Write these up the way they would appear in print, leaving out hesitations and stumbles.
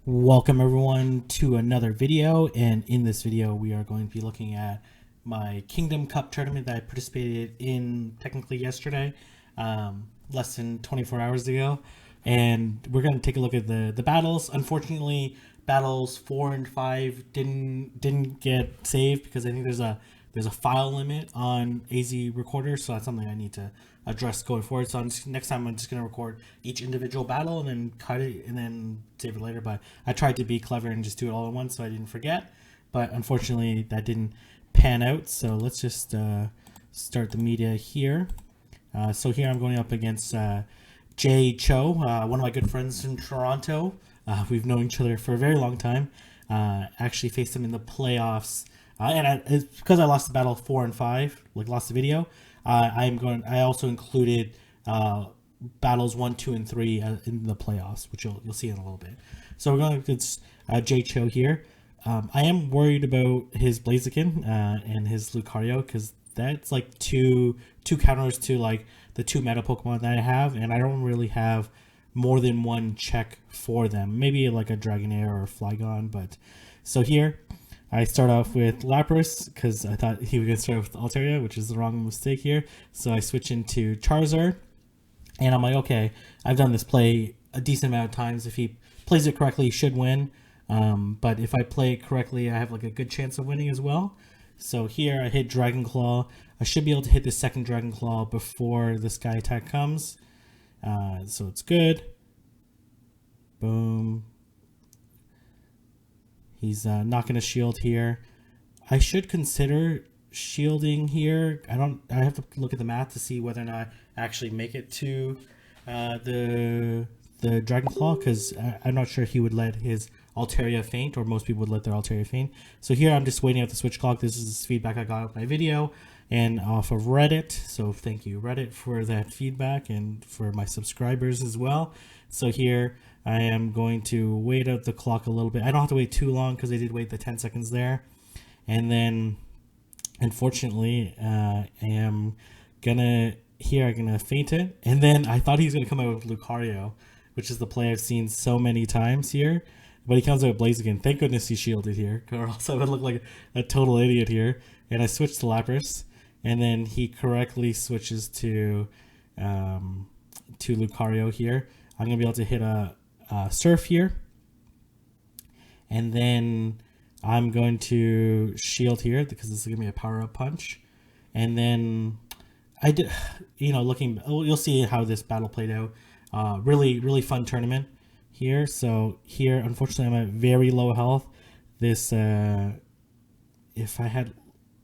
Welcome everyone to another video, and in this video we are going to be looking at my Kingdom Cup tournament that I participated in technically yesterday, less than 24 hours ago, and we're going to take a look at the battles. Unfortunately, battles 4 and 5 didn't get saved because I think there's a file limit on AZ Recorder, so that's something I need to address going forward. So next time I'm just going to record each individual battle and then cut it and then save it later. But I tried to be clever and just do it all at once so I didn't forget. But unfortunately, that didn't pan out. So let's just start the media here. So here I'm going up against Jay Cho, one of my good friends in Toronto. We've known each other for a very long time. Actually faced him in the playoffs. It's because I lost the battle 4 and 5, lost the video. I also included battles 1, 2, and 3 in the playoffs, which you'll see in a little bit. So we're going against Jay Cho here. I am worried about his Blaziken and his Lucario because that's like two counters to the two meta Pokemon that I have, and I don't really have more than one check for them. Maybe like a Dragonair or a Flygon, but so here I start off with Lapras because I thought he was going to start with Altaria, which is the wrong mistake here. So I switch into Charizard, and I'm like, okay, I've done this play a decent amount of times. If he plays it correctly, he should win. But if I play it correctly, I have a good chance of winning as well. So here I hit Dragon Claw. I should be able to hit the second Dragon Claw before the Sky Attack comes. So it's good. Boom. He's not going to shield here. I should consider shielding here. I have to look at the math to see whether or not I actually make it to the Dragon Claw, because I'm not sure he would let his Altaria faint, or most people would let their Altaria faint. So here I'm just waiting out the switch clock. This is feedback I got of my video and off of Reddit. So thank you, Reddit, for that feedback, and for my subscribers as well. So here I am going to wait out the clock a little bit. I don't have to wait too long because I did wait the 10 seconds there. And then, unfortunately, I'm gonna faint it. And then I thought he was gonna come out with Lucario, which is the play I've seen so many times here. But he comes out with Blaziken. Thank goodness he shielded here, or else I would look like a total idiot here. And I switched to Lapras, and then he correctly switches to Lucario here. I'm gonna be able to hit a Surf here, and then I'm going to shield here because this is gonna be a power-up punch. And then I did, you'll see how this battle played out. Really fun tournament here. So here, unfortunately, I'm at very low health. This if I had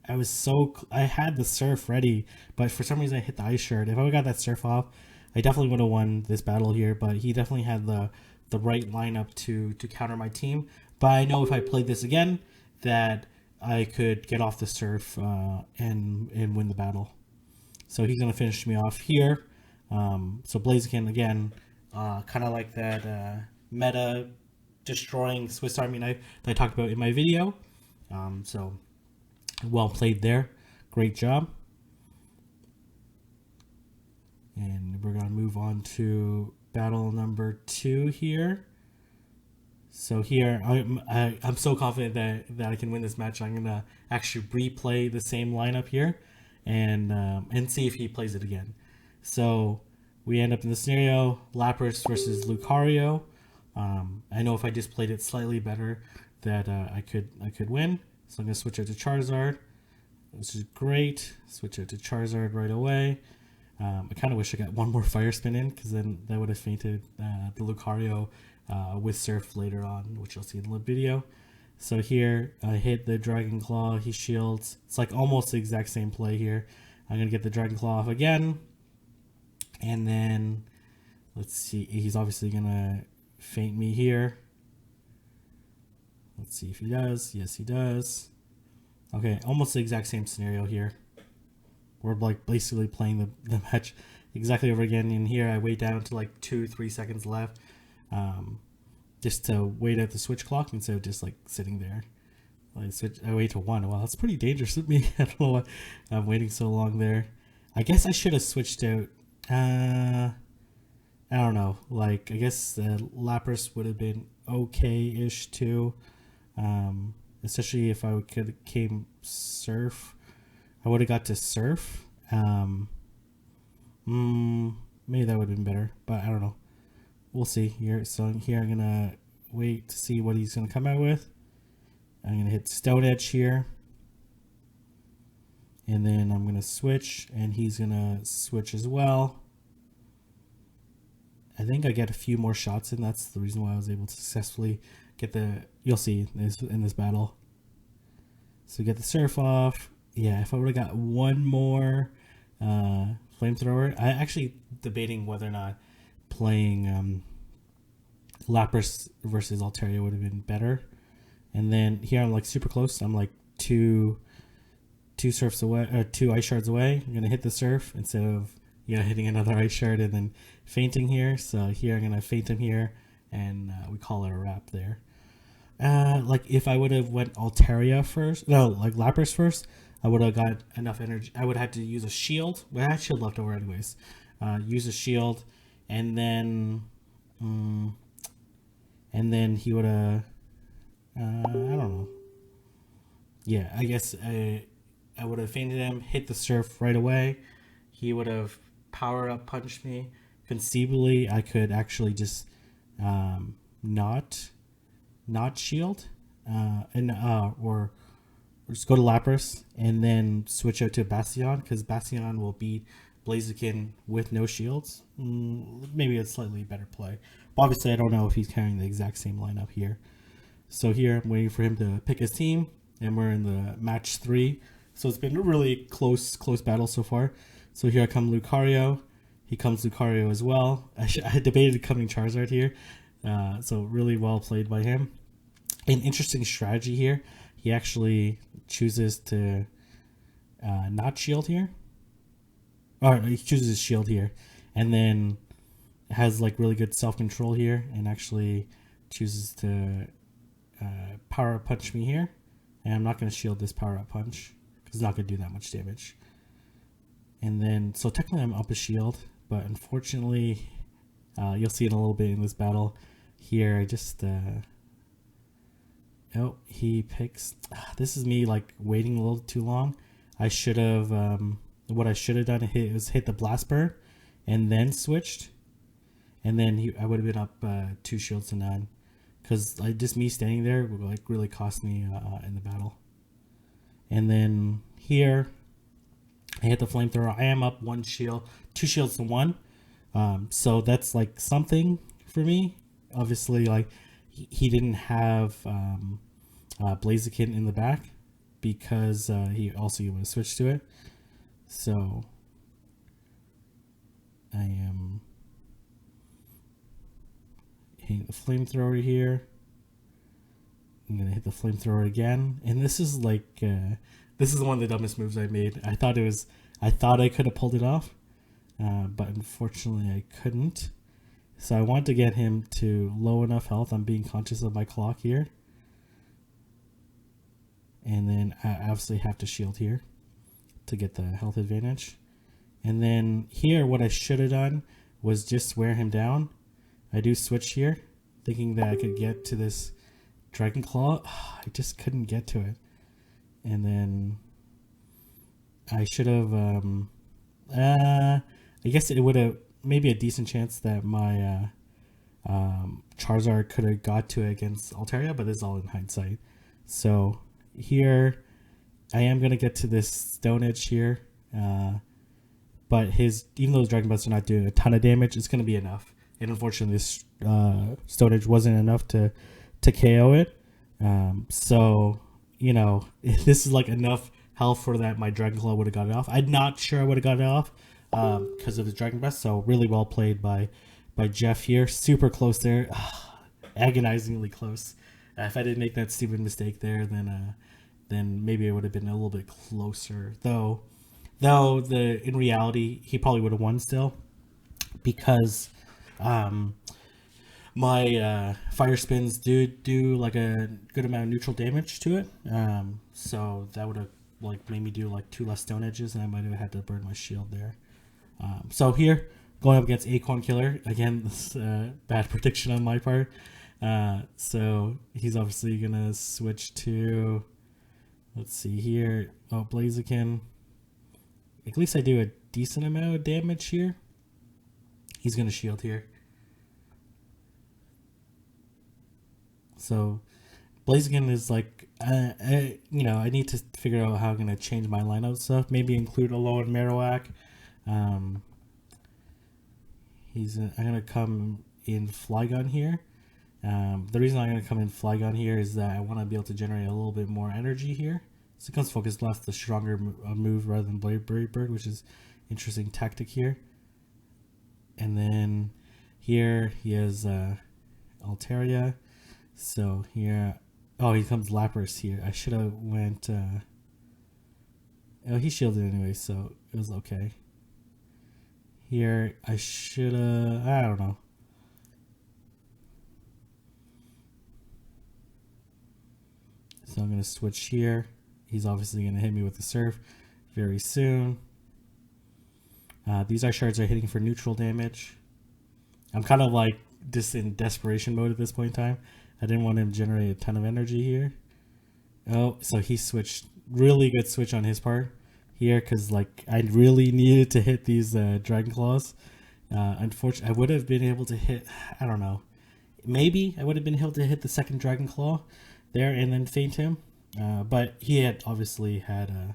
the Surf ready, but for some reason I hit the Ice Shard. If I got that Surf off, I definitely would have won this battle here. But he definitely had the right lineup to counter my team. But I know if I played this again, that I could get off the Surf and win the battle. So he's gonna finish me off here. So Blaziken again, kind of like that meta destroying Swiss Army knife that I talked about in my video. So well played there, great job. And we're gonna move on to battle number 2 here. So here I'm so confident that I can win this match. I'm gonna actually replay the same lineup here and see if he plays it again. So we end up in the scenario Lapras versus Lucario. I know if I just played it slightly better that I could win. So I'm gonna switch out to Charizard. This is great. Switch out to Charizard right away. I kind of wish I got one more Fire Spin in, because then that would have fainted the Lucario with Surf later on, which you'll see in the video. So here I hit the Dragon Claw. He shields. It's almost the exact same play here. I'm gonna get the Dragon Claw off again, and then let's see. He's obviously gonna faint me here. Let's see if he does. Yes, he does. Okay, almost the exact same scenario here. We're basically playing the match exactly over again. And here I wait down to 2-3 seconds left, just to wait at the switch clock instead of just sitting there. I wait to 1. Well, that's pretty dangerous of me. I don't know why I'm waiting so long there. I guess I should have switched out. I don't know. Like, I guess Lapras would have been okay-ish too. Especially if I could came Surf. I would have got to Surf. Maybe that would have been better, but I don't know. We'll see here. So here I'm gonna wait to see what he's gonna come out with. I'm gonna hit Stone Edge here, and then I'm gonna switch, and he's gonna switch as well. I think I get a few more shots in. That's the reason why I was able to successfully get the. You'll see this in this battle. So get the Surf off. Yeah, if I would have got one more Flamethrower, I actually debating whether or not playing Lapras versus Altaria would have been better. And then here I'm like super close. I'm like two Surfs away, 2 Ice Shards away. I'm gonna hit the Surf instead of hitting another Ice Shard and then fainting here. So here I'm gonna feint him here, and we call it a wrap there. Like if I would have went Altaria first, no, like Lapras first, I would have got enough energy. I would have had to use a shield. Well, I had shield left over anyways. Use a shield, and then he would have. I don't know. Yeah, I guess I would have feinted him, hit the Surf right away. He would have power up punched me. Conceivably, I could actually just not shield or just go to Lapras and then switch out to Bastion, because Bastion will beat Blaziken with no shields. Maybe a slightly better play. But obviously, I don't know if he's carrying the exact same lineup here. So here, I'm waiting for him to pick his team, and we're in the match 3. So it's been a really close battle so far. So here I come Lucario. He comes Lucario as well. I debated coming Charizard here. So really well played by him. An interesting strategy here. He actually chooses to not shield here. Or he chooses shield here. And then has like really good self-control here. And actually chooses to power up punch me here. And I'm not going to shield this power up punch, because it's not going to do that much damage. And then, so technically I'm up a shield, but unfortunately, you'll see it a little bit in this battle. Here, I just, oh, he picks, this is me like waiting a little too long. I should have, what I should have done was hit the Blast Burn and then switched. And then I would have been up 2 shields to none. Because just me standing there would like really cost me in the battle. And then here, I hit the Flamethrower. I am up 1 shield, 2 shields to 1. So that's like something for me. Obviously, like he didn't have Blaziken in the back, because he also would have switched to it. So I am hitting the Flamethrower here. I'm gonna hit the Flamethrower again, and this is like this is one of the dumbest moves I made. I thought I could have pulled it off, but unfortunately I couldn't. So I want to get him to low enough health. I'm being conscious of my clock here, and then I obviously have to shield here to get the health advantage. And then here, what I should have done was just wear him down. I do switch here, thinking that I could get to this Dragon Claw. I just couldn't get to it. And then I should have, I guess it would have maybe a decent chance that my Charizard could have got to it against Altaria, but this is all in hindsight. So here, I am going to get to this Stone Edge here. But even though his Dragon Busts are not doing a ton of damage, it's going to be enough. And unfortunately, this Stone Edge wasn't enough to KO it. So, this is like enough health for that my Dragon Claw would have got it off. I'm not sure I would have got it off because of his Dragon Breath. So really well played by Jeff here. Super close there. Agonizingly close. If I didn't make that stupid mistake there, then maybe it would have been a little bit closer. Though in reality, he probably would have won still, because my fire spins do like a good amount of neutral damage to it. So that would have like made me do like 2 less Stone Edges, and I might have had to burn my shield there. So here, going up against Acorn Killer. Again, this bad prediction on my part. So he's obviously going to switch to, let's see here. Oh, Blaziken. At least I do a decent amount of damage here. He's going to shield here. So Blaziken is like, I need to figure out how I'm going to change my lineup stuff. Maybe include Alolan Marowak. I'm going to come in Flygon here. The reason I'm going to come in Flygon here is that I want to be able to generate a little bit more energy here. So it comes Focus Blast, the stronger move rather than Brave Bird, which is interesting tactic here. And then here he has Altaria. So here, oh, he comes Lapras here. I should have went. Oh, he shielded anyway, so it was okay. Here I should have. I don't know. So I'm gonna switch here. He's obviously gonna hit me with the Surf very soon. These Ice Shards are hitting for neutral damage. I'm kind of like just in desperation mode at this point in time. I didn't want him to generate a ton of energy here. Oh, so he switched. Really good switch on his part here, because like I really needed to hit these Dragon Claws. Unfortunately, I would have been able to hit. I don't know. Maybe I would have been able to hit the second Dragon Claw there and then feint him. But he had obviously had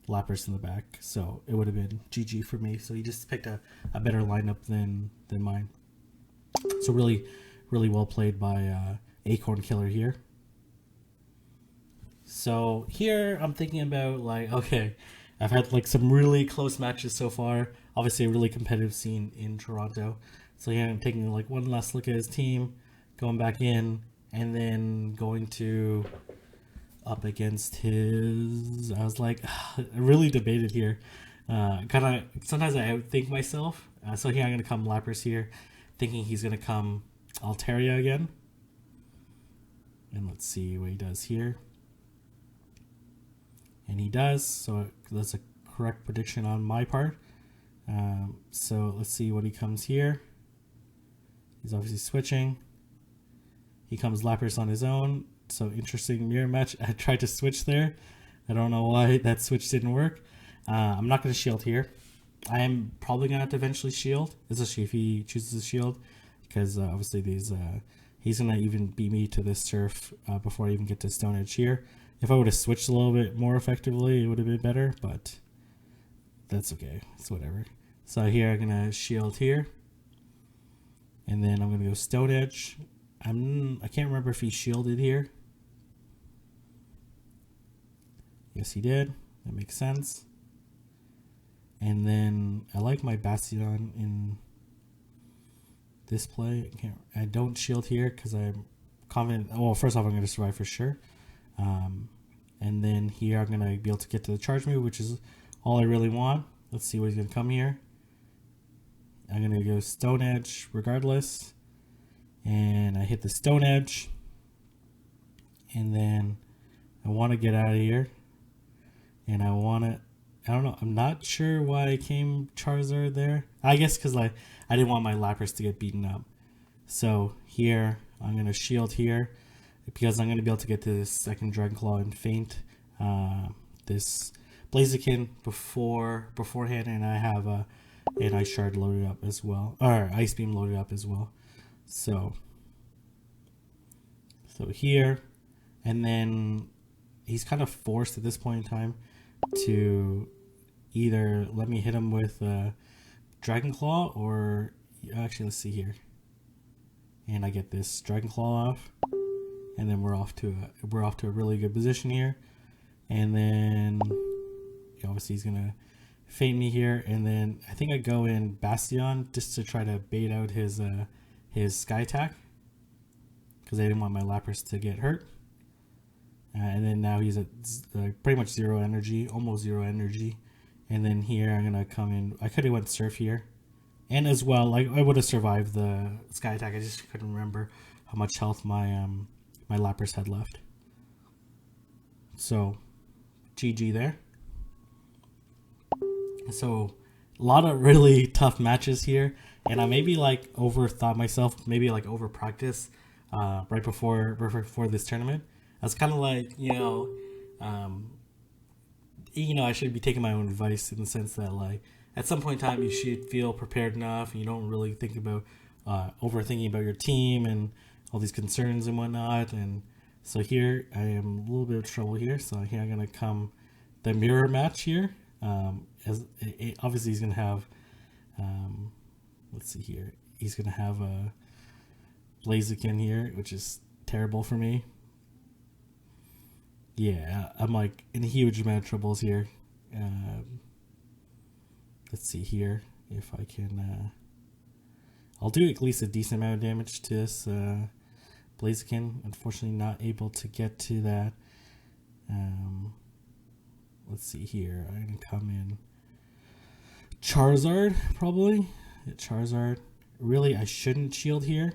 Lapras in the back, so it would have been GG for me. So he just picked a better lineup than mine. So really well played by Acorn Killer here. So here I'm thinking about like, okay, I've had like some really close matches so far. Obviously a really competitive scene in Toronto. So here I'm taking like one last look at his team, going back in, and then going to up against his. I was like, I really debated here. Kind of sometimes I outthink myself. So here I'm gonna come Lapras here, thinking he's gonna come Altaria again. And let's see what he does here. And he does, so that's a correct prediction on my part. So let's see what he comes here. He's obviously switching. He comes Lapras on his own. So interesting mirror match. I tried to switch there. I don't know why that switch didn't work. I'm not going to shield here. I am probably going to have to eventually shield, especially if he chooses to shield, because obviously these he's going to even beat me to this Surf before I even get to Stone Edge here. If I would have switched a little bit more effectively, it would have been better, but that's okay. It's whatever. So here I'm going to shield here, and then I'm going to go Stone Edge. I can't remember if he shielded here. Yes, he did. That makes sense. And then I like my Bastion in this play. I don't shield here because I'm confident. Well, first off, I'm going to survive for sure. And then here I'm going to be able to get to the charge move, which is all I really want. Let's see what he's going to come here. I'm going to go Stone Edge regardless. And I hit the Stone Edge. And then I want to get out of here. And I want to, I don't know, I'm not sure why I came Charizard there. I guess because I didn't want my Lapras to get beaten up. So here, I'm going to shield here, because I'm going to be able to get to this second Dragon Claw and feint this Blaziken beforehand, and I have an Ice Shard loaded up as well, or Ice Beam loaded up as well. So here, and then he's kind of forced at this point in time to either let me hit him with Dragon Claw, or actually let's see here, and I get this Dragon Claw off, and then we're off to a really good position here. And then obviously he's gonna feint me here, and then I think I go in Bastion just to try to bait out his Sky Attack, because I didn't want my Lapras to get hurt. And then now he's at pretty much zero energy, almost zero energy. And then here I'm gonna come in. I could have went Surf here, and as well, like I would have survived the Sky Attack. I just couldn't remember how much health my my Lapras had left. So GG there. So a lot of really tough matches here, and I maybe like overthought myself, maybe like over practice right before this tournament. I was kind of like, I should be taking my own advice in the sense that like at some point in time you should feel prepared enough, and you don't really think about overthinking about your team and all these concerns and whatnot. And so here I am a little bit of trouble here. So here I'm gonna come the mirror match here. Obviously he's gonna have let's see here. He's gonna have a Blaziken here, which is terrible for me. Yeah, I'm like in a huge amount of troubles here. Let's see here if I can. I'll do at least a decent amount of damage to this Blaziken. Unfortunately, not able to get to that. Let's see here. I'm gonna come in Charizard probably. Charizard. Really, I shouldn't shield here.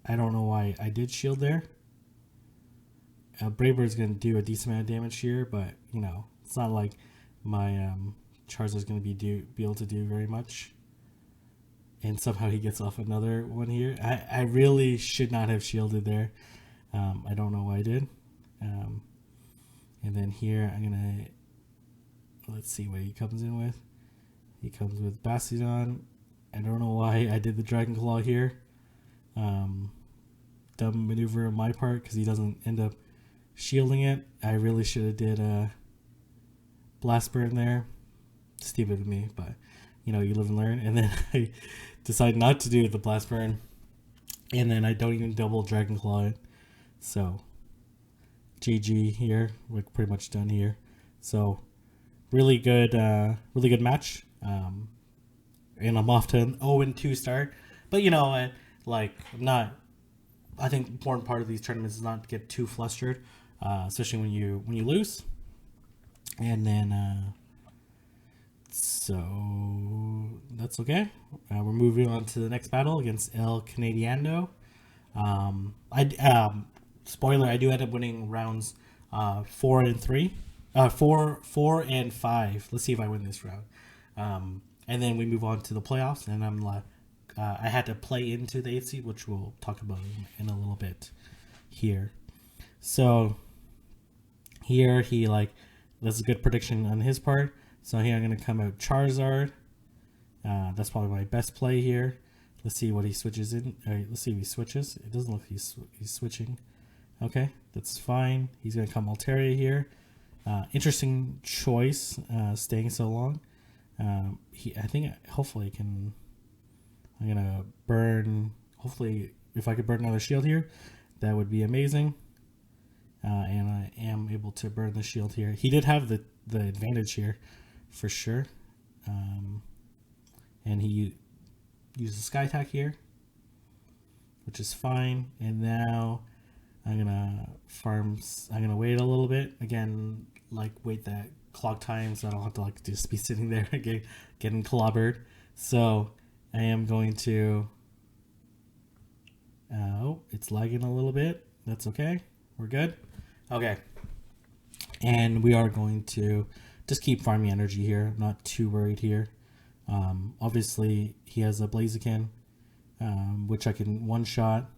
I don't know why I did shield there. Brave Bird's going to do a decent amount of damage here, but, it's not like my Charizard's going to be able to do very much. And somehow he gets off another one here. I really should not have shielded there. I don't know why I did. And then here, I'm going to... Let's see what he comes in with. He comes with Bastiodon. I don't know why I did the Dragon Claw here. Dumb maneuver on my part because he doesn't end up shielding it. I really should have did a Blast Burn there. Stupid of me, but you live and learn. And then I decide not to do the Blast Burn, and then I don't even double Dragon Claw it. So GG here. We're pretty much done here. So really good match. And I'm off to an 0-2 start. But I think important part of these tournaments is not to get too flustered, especially when you lose. And then so that's okay. We're moving on to the next battle against El Canadiano. Spoiler, I do end up winning rounds 4 and 3. 4 and 5. Let's see if I win this round. And then we move on to the playoffs, and I'm like, I had to play into the 8th seed, which we'll talk about in a little bit here. So here that's a good prediction on his part. So here I'm going to come out Charizard. That's probably my best play here. Let's see what he switches in. All right, let's see if he switches. It doesn't look like he's switching. Okay, that's fine. He's going to come Altaria here. Interesting choice, staying so long. I think hopefully I'm going to burn, hopefully if I could burn another shield here, that would be amazing. And I am able to burn the shield here. He did have the advantage here for sure. And he used the Sky Attack here, which is fine. And now I'm going to wait a little bit. Again, wait that clock time so I don't have to just be sitting there getting clobbered. So I am going to... it's lagging a little bit. That's okay. We're good. Okay. And we are going to just keep farming energy here. I'm not too worried here. Obviously, he has a Blaziken, which I can one-shot.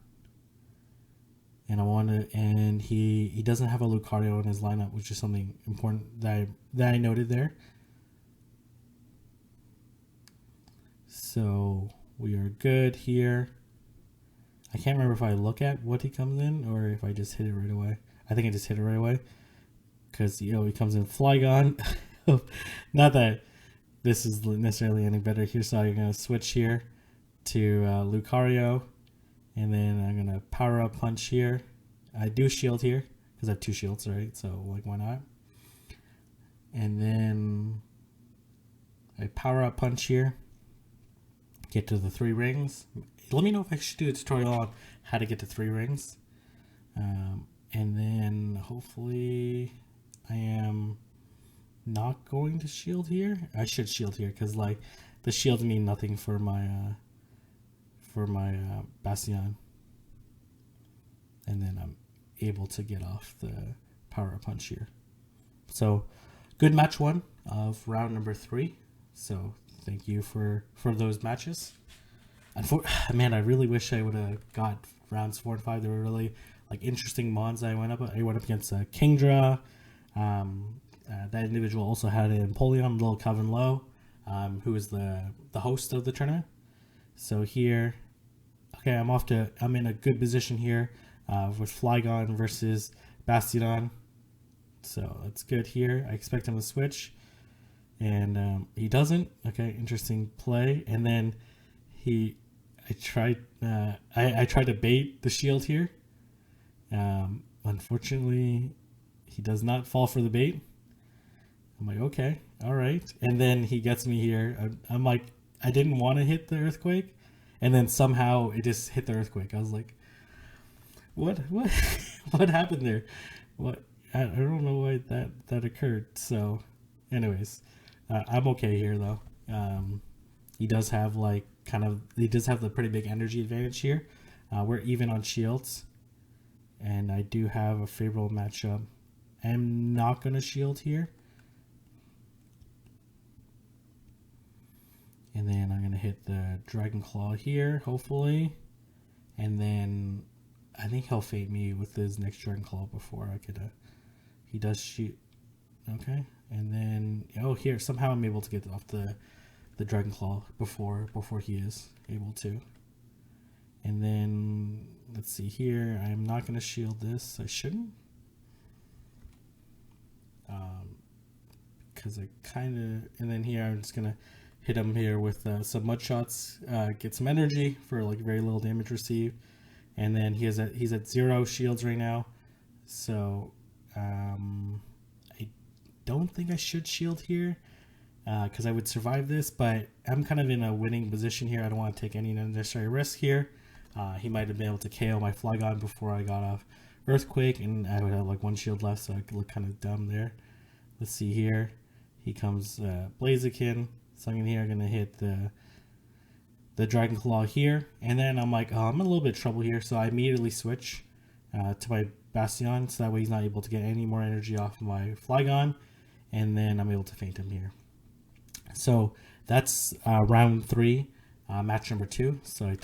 And he doesn't have a Lucario in his lineup, which is something important that I noted there. So we are good here. I can't remember if I look at what he comes in or if I just hit it right away. I think I just hit it right away because he comes in Flygon. Not that this is necessarily any better here, so I'm gonna switch here to Lucario, and then I'm gonna power up punch here. I do shield here because I have 2 shields, right? So why not? And then I power up punch here. Get to the 3 rings. Let me know if I should do a tutorial on how to get to 3 rings. And then hopefully I am not going to shield here. I should shield here because the shields mean nothing for my Bastion. And then I'm able to get off the power up punch here. So good match 1 of round number 3. So thank you for those matches. Man, I really wish I would have got rounds 4 and 5. They were really like interesting mons. I went up against Kingdra. That individual also had an Empoleon, Little Coven Low, who is the host of the tournament. So here, okay, I'm in a good position here with Flygon versus Bastiodon. So that's good here. I expect him to switch, and he doesn't. Okay, interesting play. And then I tried to bait the shield here. Unfortunately, he does not fall for the bait. I'm like, okay, all right. And then he gets me here. I'm like, I didn't want to hit the earthquake, and then somehow it just hit the earthquake. I was like, what what happened there? What I don't know why that occurred. So, anyways, I'm okay here though. He does have the pretty big energy advantage here. We're even on shields, and I do have a favorable matchup. I'm not gonna shield here, and then I'm gonna hit the Dragon Claw here, hopefully, and then I think he'll fate me with his next Dragon Claw before I could. He does shoot. Okay, and then here somehow I'm able to get off the Dragon Claw before he is able to. And then let's see here. I'm not going to shield this. I shouldn't, because I kind of. And then here I'm just gonna hit him here with some mud shots. Get some energy for like very little damage received. And then he's at 0 shields right now. So I don't think I should shield here, because I would survive this, but I'm kind of in a winning position here. I don't want to take any unnecessary risk here. He might have been able to KO my Flygon before I got off Earthquake, and I would have like 1 shield left, so I could look kind of dumb there. Let's see here. He comes Blaziken, so I'm going to hit the Dragon Claw here, and then I'm like, I'm in a little bit of trouble here, so I immediately switch to my Bastion, so that way he's not able to get any more energy off of my Flygon, and then I'm able to feint him here. So that's round 3, match number 2. So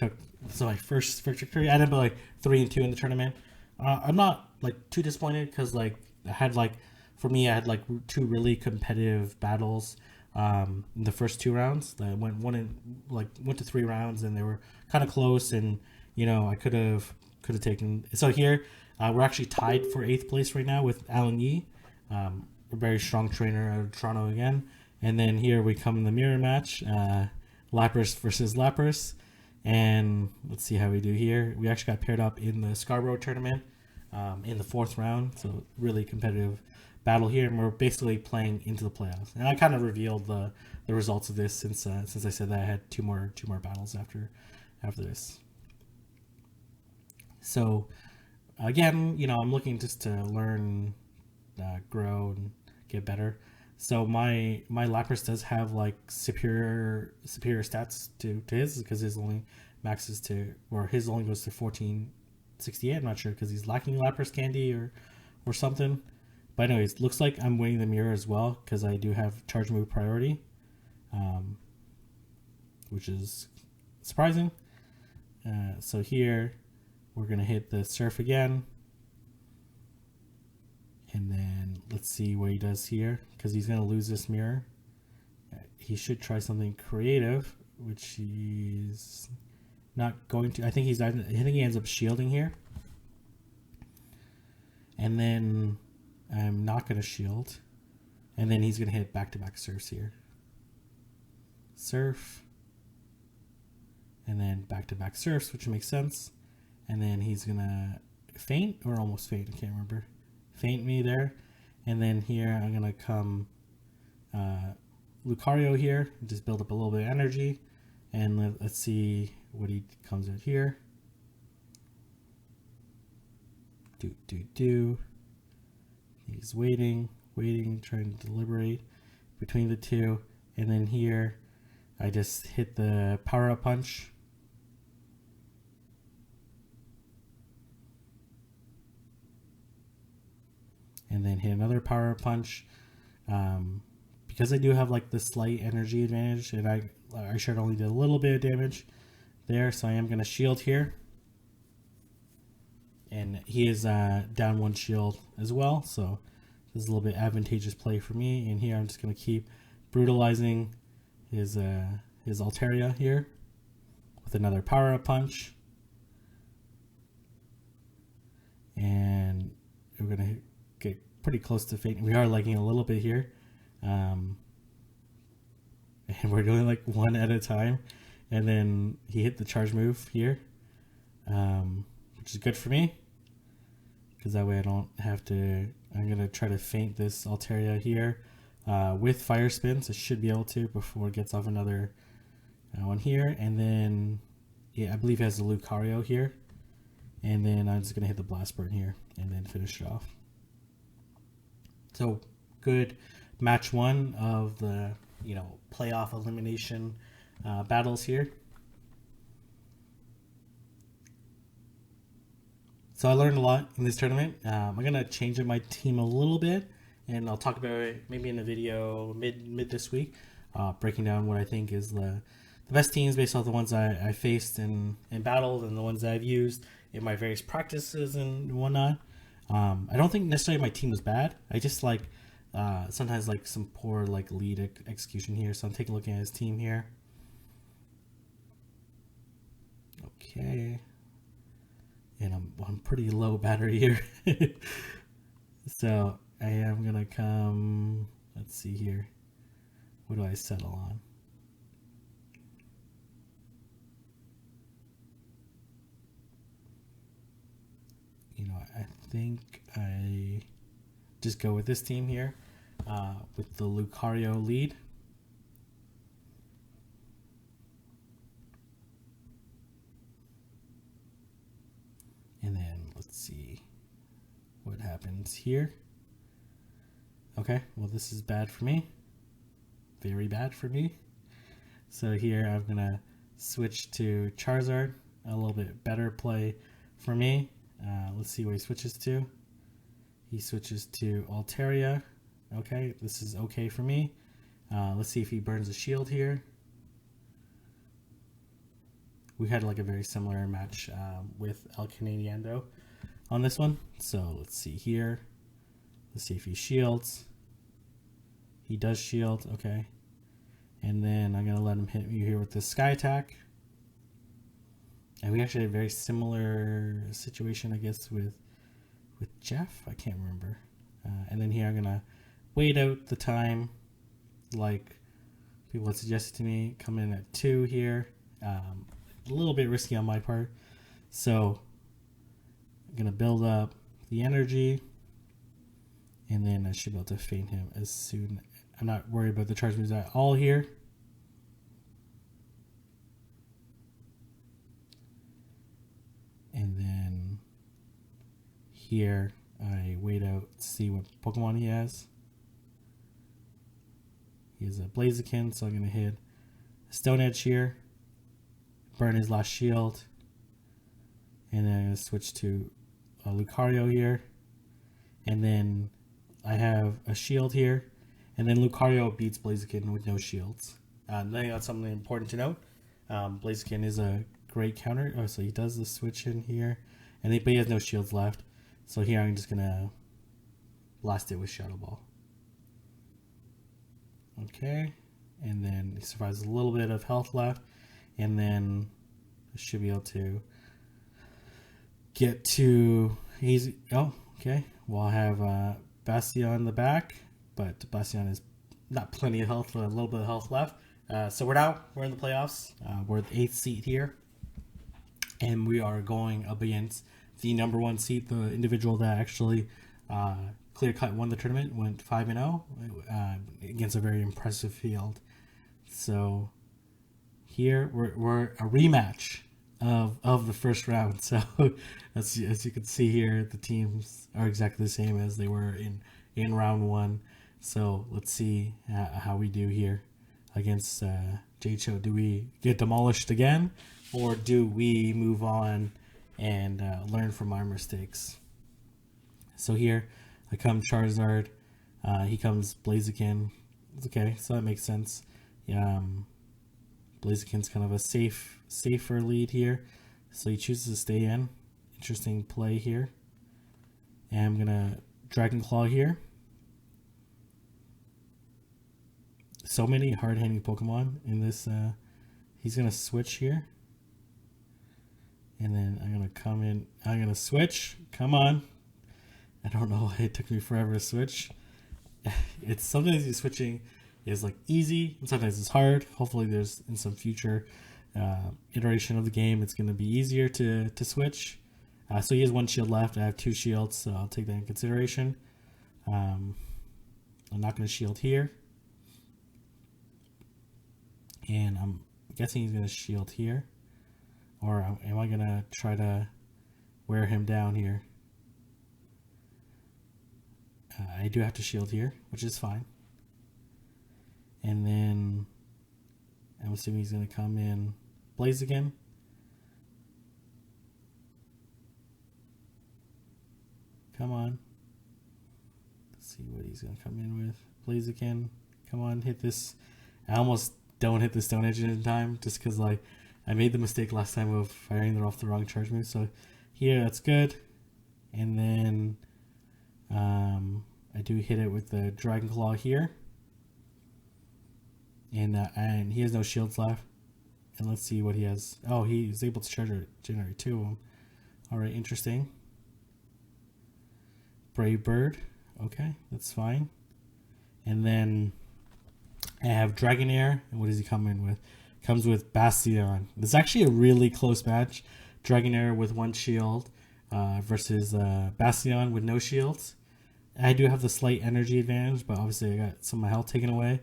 my first victory. I ended up like 3-2 in the tournament. I'm not like too disappointed, because like I had like 2 really competitive battles in the first 2 rounds. That went to 3 rounds, and they were kind of close, and I could have taken. So here we're actually tied for 8th place right now with Alan Yee, a very strong trainer out of Toronto again. And then here we come in the mirror match, Lapras versus Lapras. And let's see how we do here. We actually got paired up in the Scarborough tournament in the 4th round. So really competitive battle here. And we're basically playing into the playoffs. And I kind of revealed the results of this since I said that I had two more battles after this. So again, I'm looking just to learn, grow, and get better. So my Lapras does have like superior stats to his, because his only maxes to, or his only goes to 1468. I'm not sure, because he's lacking Lapras candy or something. But anyways, looks like I'm winning the mirror as well, because I do have charge move priority, which is surprising. So here we're gonna hit the Surf again. And then let's see what he does here, because he's going to lose this mirror. He should try something creative, which he's not going to. I think he ends up shielding here. And then I'm not going to shield. And then he's going to hit back-to-back surfs here. Surf. And then back-to-back surfs, which makes sense. And then he's going to feint, or almost feint, I can't remember. Feint me there, and then here I'm gonna come Lucario here, just build up a little bit of energy, and let's see what he comes at here. He's waiting, trying to deliberate between the two, and then here I just hit the power up punch. And then hit another power punch. because I do have like the slight energy advantage, and I should only did a little bit of damage there, so I am going to shield here. And he is down 1 shield as well, so this is a little bit advantageous play for me. And here I'm just going to keep brutalizing his Altaria here with another power-up punch. And we're going to get pretty close to fate. We are lagging a little bit here. And we're doing like one at a time. And then he hit the charge move here, which is good for me, because that way I don't have to. I'm going to try to feint this Altaria here with Fire Spins. I should be able to before it gets off another one here. And then, yeah, I believe he has the Lucario here. And then I'm just going to hit the Blast Burn here and then finish it off. So, good match 1 of the, playoff elimination battles here. So I learned a lot in this tournament. I'm gonna change up my team a little bit, and I'll talk about it maybe in a video mid this week, breaking down what I think is the best teams based off the ones I faced and battled, and the ones that I've used in my various practices and whatnot. I don't think necessarily my team was bad. I just sometimes some poor lead execution here. So I'm taking a look at his team here. Okay. And I'm pretty low battery here. So I am going to come, let's see here. What do I settle on? I think I just go with this team here with the Lucario lead. And then let's see what happens here. Okay, well, this is bad for me. Very bad for me. So here I'm going to switch to Charizard. A little bit better play for me. Let's see what he switches to. He switches to Altaria. Okay, this is okay for me. Let's see if he burns a shield here. We had a very similar match with El Canadiando on this one. So let's see here. Let's see if he shields. He does shield, okay. And then I'm going to let him hit me here with the Sky Attack. And we actually had a very similar situation, I guess, with Jeff. I can't remember. And then here I'm going to wait out the time like people had suggested to me. Come in at 2 here. A little bit risky on my part. So I'm going to build up the energy. And then I should be able to feint him as soon. I'm not worried about the charge moves at all here. And then here I wait out to see what Pokemon he has. He has a Blaziken, so I'm going to hit Stone Edge here. Burn his last shield. And then I'm going to switch to Lucario here. And then I have a shield here. And then Lucario beats Blaziken with no shields. I think that's something important to note. Blaziken is a great counter. Oh, so he does the switch in here. But he has no shields left. So here I'm just going to blast it with Shadow Ball. Okay. And then he survives a little bit of health left. And then I should be able to get to easy. Oh, okay. Well, I have Bastion in the back, but Bastion is not plenty of health, but a little bit of health left. So we're in the playoffs. We're the 8th seed here, and we are going up against the number 1 seed, the individual that actually clear cut won the tournament, went 5-0 against a very impressive field. So here we're a rematch of the first round. So as you can see here, the teams are exactly the same as they were in round 1. So let's see how we do here against JHO. Do we get demolished again, or do we move on and learn from our mistakes? So here I come Charizard, he comes Blaziken. Okay, so that makes sense. Yeah, Blaziken's kind of a safer lead here, so he chooses to stay in. Interesting play here. And I'm gonna Dragon Claw here. So many hard-hitting Pokemon in this. He's gonna switch here, and then I'm gonna come in. I'm gonna switch. Come on. I don't know why it took me forever to switch. It's sometimes the switching is like easy, and sometimes it's hard. Hopefully, there's in some future iteration of the game, it's gonna be easier to switch. So he has 1 shield left. I have 2 shields, so I'll take that in consideration. I'm not gonna shield here. And I'm guessing he's going to shield here. Or am I going to try to wear him down here? I do have to shield here, which is fine. And then I'm assuming he's going to come in Blaziken. Come on. Let's see what he's going to come in with. Blaziken. Come on, hit this. I almost don't hit the Stone Edge in time just because like I made the mistake last time of firing it off the wrong charge move. So here, that's good. And then I do hit it with the Dragon Claw here. And he has no shields left. And let's see what he has. Oh, he is able to generate 2 of them. Alright, interesting. Brave Bird. Okay, that's fine. And then I have Dragonair, and what does he come in with? Comes with Bastion. This is actually a really close match. Dragonair with 1 shield versus Bastion with no shields. I do have the slight energy advantage, but obviously I got some of my health taken away.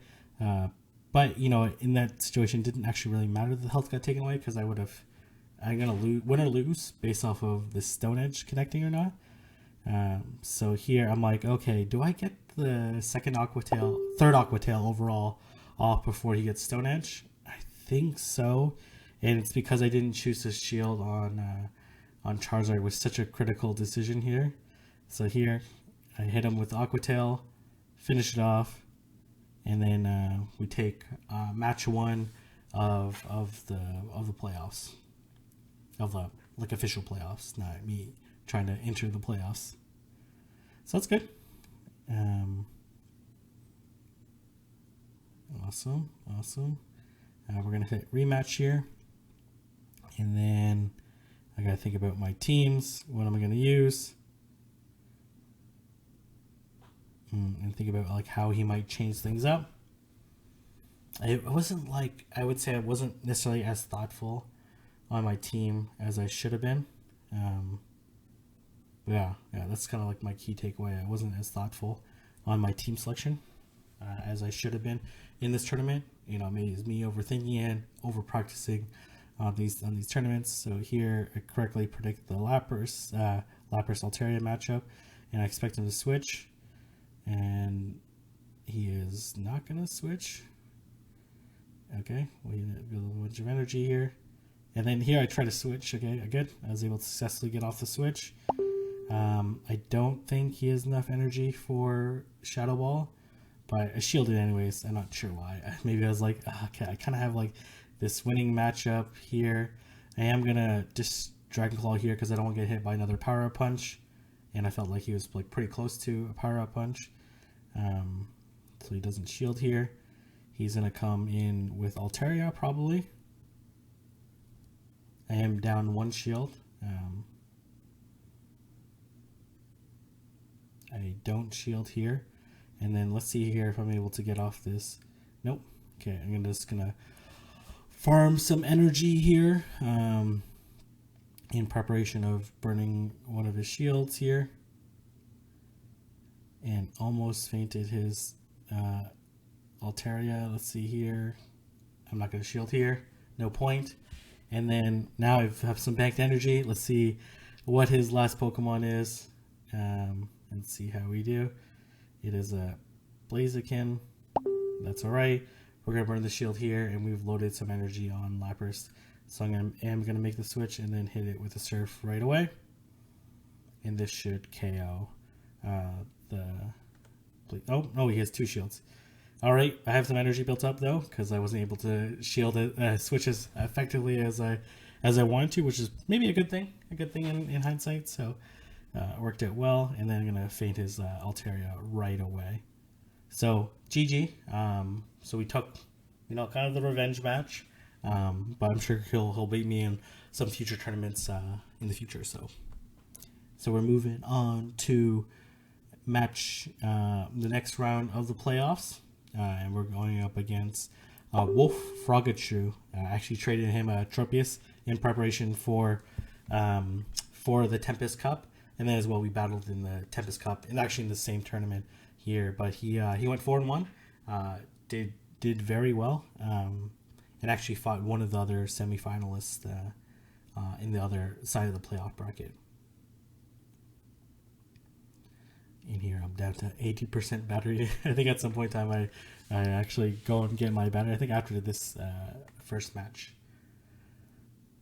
But you know, in that situation, it didn't actually really matter that the health got taken away because I'm gonna win or lose based off of the Stone Edge connecting or not. So here I'm like, okay, do I get the third Aqua Tail overall off before he gets Stone Edge? I think so, and it's because I didn't choose to shield on Charizard. It was such a critical decision here. So here I hit him with Aqua Tail, finish it off, and then we take match 1 of the playoffs, of the like official playoffs, not me trying to enter the playoffs. So that's good. Awesome. We're gonna hit rematch here, and then I gotta think about my teams. What am I gonna use? And think about like how he might change things up. It wasn't like, I would say I wasn't necessarily as thoughtful on my team as I should have been. Yeah, that's kind of like my key takeaway. I wasn't as thoughtful on my team selection as I should have been in this tournament. You know, maybe it's me overthinking it, over practicing on these tournaments. So here I correctly predict the Lapras Altaria matchup, and I expect him to switch, and he is not gonna switch. Okay, we build a bunch of energy here, and then here I try to switch. Okay, good. I was able to successfully get off the switch. I don't think he has enough energy for Shadow Ball, but I shielded anyways. I'm not sure why. Maybe I was like, okay, I kind of have like this winning matchup here. I am gonna just Dragon Claw here because I don't want to get hit by another Power Up Punch, and I felt like he was like pretty close to a Power Up Punch. So he doesn't shield here. He's gonna come in with Altaria probably. I am down 1 shield. I don't shield here, and then let's see here if I'm able to get off this. Nope. Okay, I'm just gonna farm some energy here in preparation of burning one of his shields here, and almost fainted his Altaria. Let's see here. I'm not gonna shield here. No point. And then now I have some banked energy. Let's see what his last Pokemon is. And see how we do. It is a Blaziken. That's alright. We're gonna burn the shield here, and we've loaded some energy on Lapras. So I'm gonna make the switch and then hit it with a Surf right away. And this should KO oh no, he has 2 shields. All right, I have some energy built up though because I wasn't able to shield it, switch as effectively as I wanted to, which is maybe a good thing. A good thing in hindsight. So it worked out well, and then I'm gonna feint his Altaria right away. So GG. So we took, kind of the revenge match. But I'm sure he'll beat me in some future tournaments in the future. So we're moving on to match the next round of the playoffs, and we're going up against Wolf Frogachu. I actually traded him a Tropius in preparation for the Tempest Cup, and then as well we battled in the Tempest Cup and actually in the same tournament here. But he went 4-1, did very well, and actually fought one of the other semifinalists in the other side of the playoff bracket. In here, I'm down to 80% battery. I think at some point in time I actually go and get my battery. I think after this first match.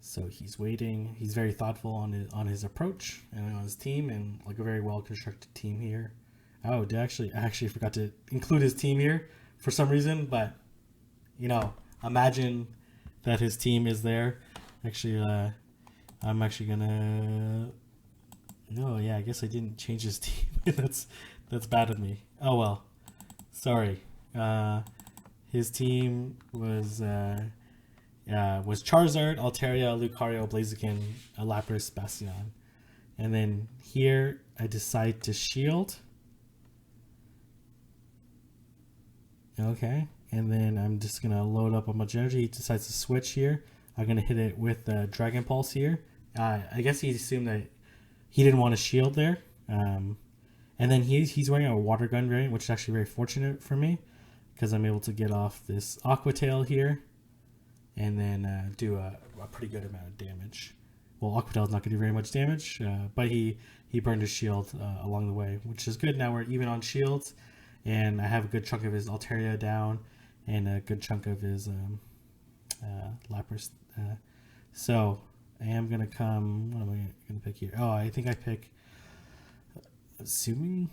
So he's waiting. He's very thoughtful on his approach and on his team, and like a very well constructed team here. Oh, I actually forgot to include his team here for some reason, but imagine that his team is there. Actually, I'm actually gonna. No, yeah, I guess I didn't change his team. that's bad of me. Oh well, sorry. His team was Charizard, Altaria, Lucario, Blaziken, Lapras, Bastion, and then here I decide to shield. Okay, and then I'm just gonna load up a bunch of energy. He decides to switch here. I'm gonna hit it with Dragon Pulse here. I guess he assumed that he didn't want to shield there. And then he's wearing a Water Gun variant, which is actually very fortunate for me because I'm able to get off this Aqua Tail here and then do a pretty good amount of damage. Well, Aqua Tail is not going to do very much damage, but he burned his shield along the way, which is good. Now we're even on shields, and I have a good chunk of his Altaria down and a good chunk of his Lapras. So I am going to come... What am I going to pick here? Oh, I think I pick... Assuming...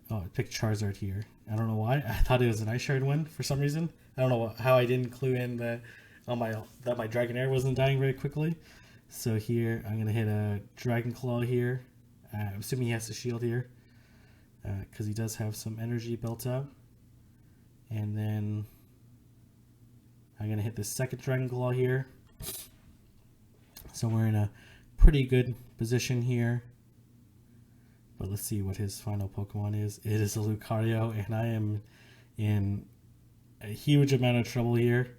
Oh, I picked Charizard here. I don't know why. I thought it was an Ice Shard win for some reason. I don't know how I didn't clue in that my Dragonair wasn't dying very quickly. So here, I'm going to hit a Dragon Claw here. I'm assuming he has to shield here because he does have some energy built up. And then I'm going to hit the second Dragon Claw here. So we're in a pretty good position here. But let's see what his final Pokemon is. It is a Lucario, and I am in a huge amount of trouble here.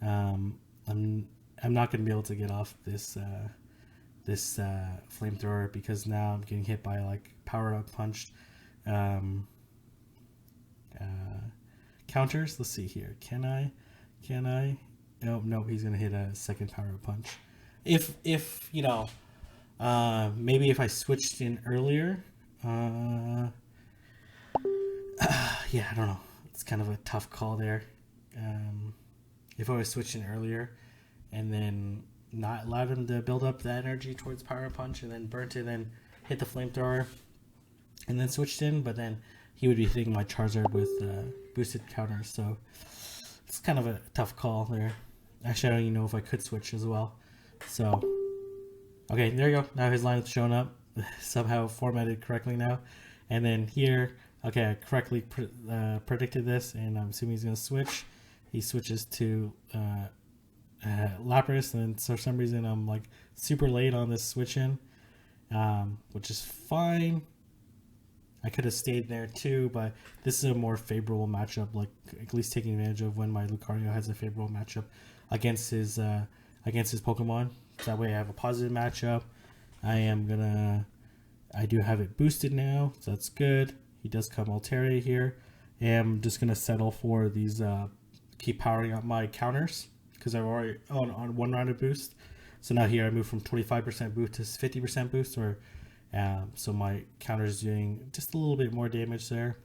I'm not going to be able to get off this flamethrower because now I'm getting hit by like Power Up Punched counters. Let's see here. Can I? No, he's going to hit a second Power Up Punch. If maybe if I switched in earlier, yeah, I don't know. It's kind of a tough call there. If I was switching earlier and then not allowed him to build up that energy towards Power Punch and then burnt it and hit the flamethrower and then switched in, but then he would be hitting my Charizard with boosted counters. So it's kind of a tough call there. Actually, I don't even know if I could switch as well. So, okay, there you go. Now his line is showing up. Somehow formatted correctly now. And then here, okay, I correctly predicted this, and I'm assuming he's going to switch. He switches to Lapras, and then for some reason I'm like super late on this switch in, which is fine. I could have stayed there too, but this is a more favorable matchup, like at least taking advantage of when my Lucario has a favorable matchup against his Pokemon. So that way I have a positive matchup. I do have it boosted now, so that's good. He does come Altaria here. And I'm just going to settle for these, keep powering up my counters because I've already on one round of boost. So now here I move from 25% boost to 50% boost, so my counter is doing just a little bit more damage there.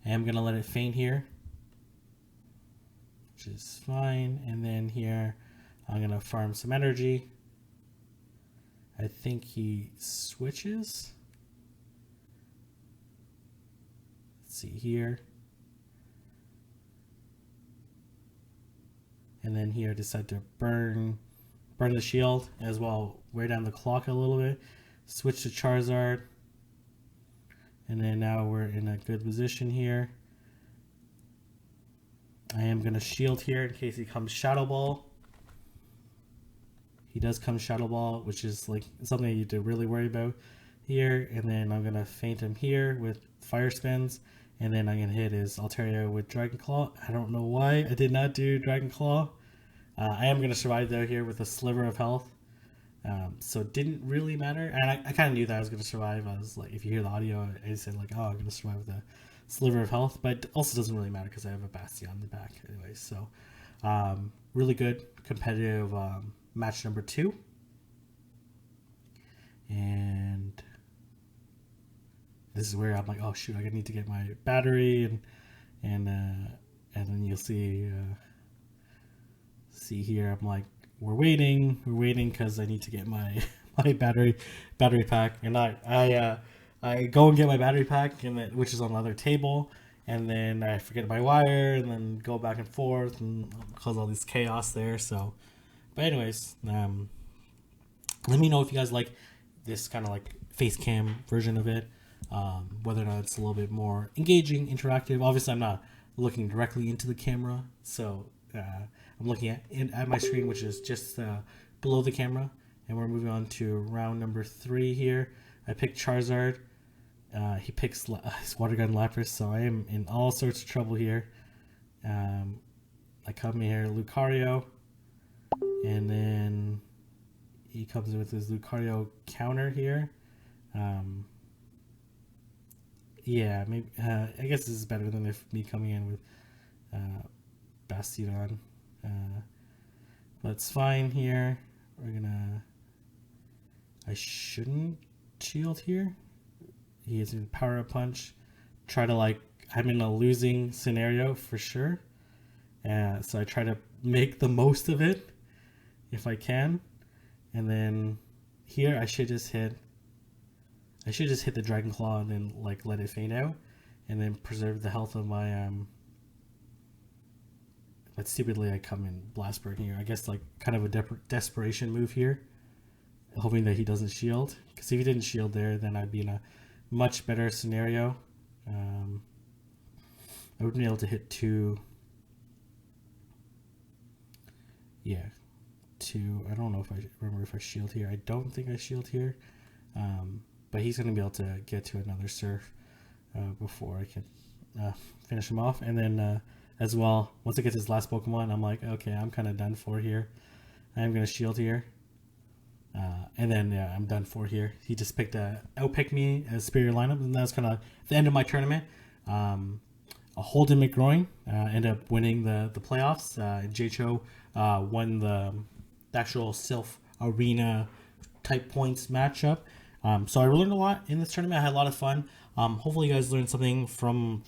And I'm going to let it feint here, which is fine. And then here I'm going to farm some energy. I think he switches. Let's see here. And then here I decide to burn the shield as well, wear down the clock a little bit, switch to Charizard, and then now we're in a good position here. I am going to shield here in case he comes Shadow Ball. He does come Shadow Ball, which is like something you need to really worry about here. And then I'm going to feint him here with Fire Spins. And then I'm going to hit his Altaria with Dragon Claw. I don't know why I did not do Dragon Claw. I am going to survive though here with a sliver of health. So it didn't really matter. And I kind of knew that I was going to survive. I was like, if you hear the audio, I said like, oh, I'm going to survive with a sliver of health. But it also doesn't really matter because I have a Bastion on the back anyway. So really good competitive match number 2. And this is where I'm like, oh shoot, I need to get my battery, and then you'll see here, I'm like, we're waiting because I need to get my battery pack, and I go and get my battery pack, and which is on the other table, and then I forget my wire, and then go back and forth and cause all this chaos there. So, but anyways, let me know if you guys like this kind of like face cam version of it, whether or not it's a little bit more engaging, interactive. Obviously, I'm not looking directly into the camera, so I'm looking at my screen, which is just below the camera. And we're moving on to round number 3 here. I picked Charizard. He picks his Water Gun Lapras, so I am in all sorts of trouble here. I come here, Lucario, and then he comes in with his Lucario counter here. Yeah, maybe I guess this is better than if me coming in with Bastion. But it's fine here. I shouldn't shield here. He is in Power Up Punch. Try to I'm in a losing scenario for sure. So I try to make the most of it if I can. And then here I should just hit the Dragon Claw and then let it faint out, and then preserve the health of my but stupidly I come in Blast Burn here. I guess kind of a desperation move here, hoping that he doesn't shield, because if he didn't shield there, then I'd be in a much better scenario. I wouldn't be able to hit 2. Yeah, 2. I don't know if I remember if I shield here. I don't think I shield here. But he's going to be able to get to another Surf before I can finish him off. And then as well, once I get his last Pokemon, I'm like, okay, I'm kind of done for here. I am going to shield here. And then yeah, I'm done for here. He just outpicked me as superior lineup, and that's kind of the end of my tournament. Holden McGroin ended up winning the playoffs. JHO won the actual Sylph Arena type points matchup. So I learned a lot in this tournament. I had a lot of fun. Hopefully you guys learned something from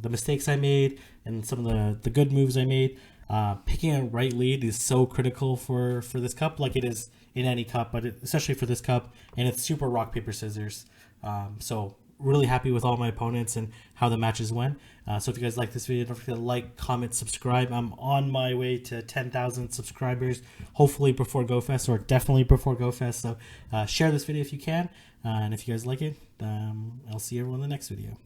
the mistakes I made and some of the good moves I made. Picking a right lead is so critical for this cup, like it is in any cup, but especially for this cup, and it's super rock, paper, scissors. So really happy with all my opponents and how the matches went. So if you guys like this video, don't forget to like, comment, subscribe. I'm on my way to 10,000 subscribers, hopefully before GoFest, or definitely before GoFest. So share this video if you can, and if you guys like it, I'll see everyone in the next video.